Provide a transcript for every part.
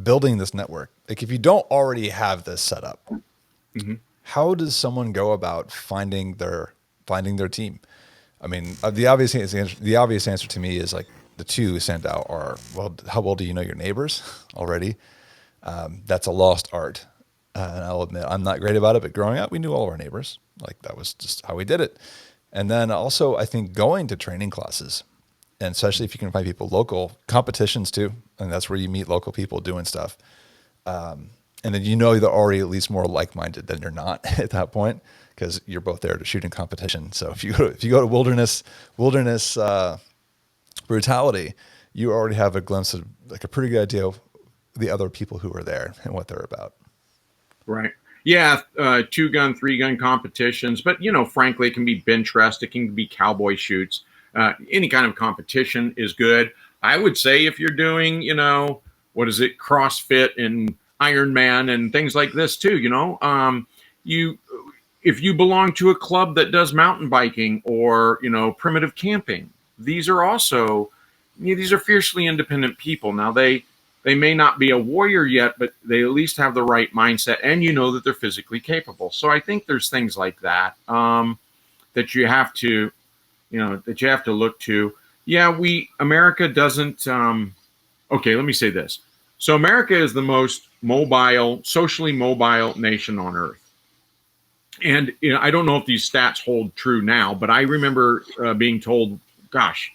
building this network, like if you don't already have this set up, Mm-hmm. how does someone go about finding their team? I mean, the obvious answer to me is like the two stand out are, well, how well do you know your neighbors already? That's a lost art. And I'll admit I'm not great about it, but growing up, we knew all of our neighbors. Like that was just how we did it. And then also, I think going to training classes, and especially if you can find people local, competitions too, and that's where you meet local people doing stuff. And then they're already at least more like-minded than you're not at that point because you're both there to shoot in competition. So if you go to wilderness brutality, you already have a glimpse of like a pretty good idea of the other people who are there and what they're about. Right. Yeah, two-gun, three-gun competitions, but frankly, it can be bench rest, it can be cowboy shoots. Any kind of competition is good. I would say if you're doing, what is it, CrossFit and Ironman and things like this too, you if you belong to a club that does mountain biking or primitive camping, these are also these are fiercely independent people. Now they may not be a warrior yet, but they at least have the right mindset, and that they're physically capable. So I think there's things like that that you have to look to. Yeah, America doesn't. Okay, let me say this. So America is the most mobile, socially mobile nation on earth. And I don't know if these stats hold true now, but I remember being told, gosh,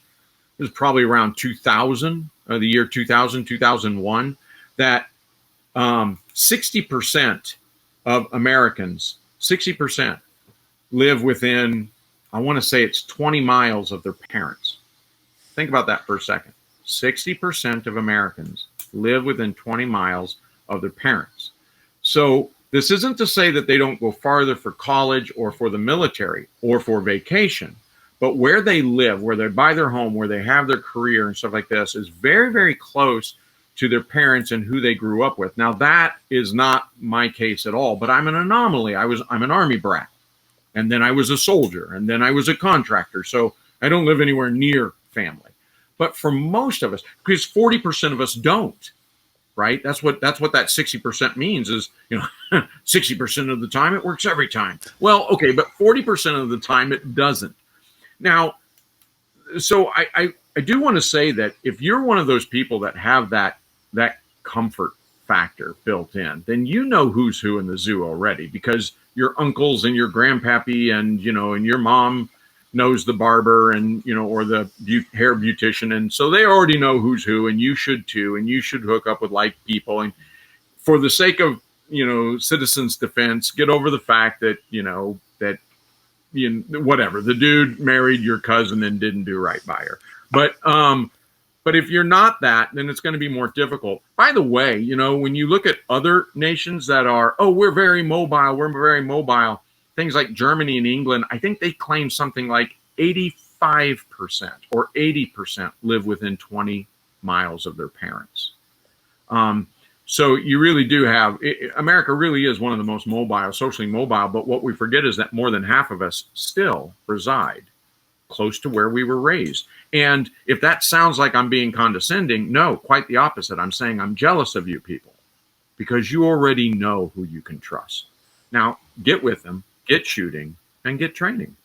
it was probably around 2000, the year 2000, 2001, that 60% of Americans, 60% live within, I want to say it's 20 miles of their parents. Think about that for a second. 60% of Americans live within 20 miles of their parents. So this isn't to say that they don't go farther for college or for the military or for vacation, but where they live, where they buy their home, where they have their career and stuff like this is very, very close to their parents and who they grew up with. Now, that is not my case at all, but I'm an anomaly. I'm an Army brat, and then I was a soldier, and then I was a contractor. So I don't live anywhere near family. But for most of us, because 40% of us don't, right? That's what that 60% means is, 60% of the time it works every time. Well, okay, but 40% of the time it doesn't. Now, so I do want to say that if you're one of those people that have that comfort factor built in, then you know who's who in the zoo already, because your uncles and your grandpappy and and your mom knows the barber and or the hair beautician, and so they already know who's who, and you should too, and you should hook up with like people. And for the sake of citizens' defense, get over the fact that that whatever, the dude married your cousin and didn't do right by her. But if you're not that, then it's going to be more difficult. By the way, when you look at other nations that are, we're very mobile, things like Germany and England, I think they claim something like 85% or 80% live within 20 miles of their parents. So you really do have, America really is one of the most mobile, socially mobile, but what we forget is that more than half of us still reside close to where we were raised. And if that sounds like I'm being condescending, no, quite the opposite. I'm saying I'm jealous of you people because you already know who you can trust. Now, get with them, get shooting, and get training.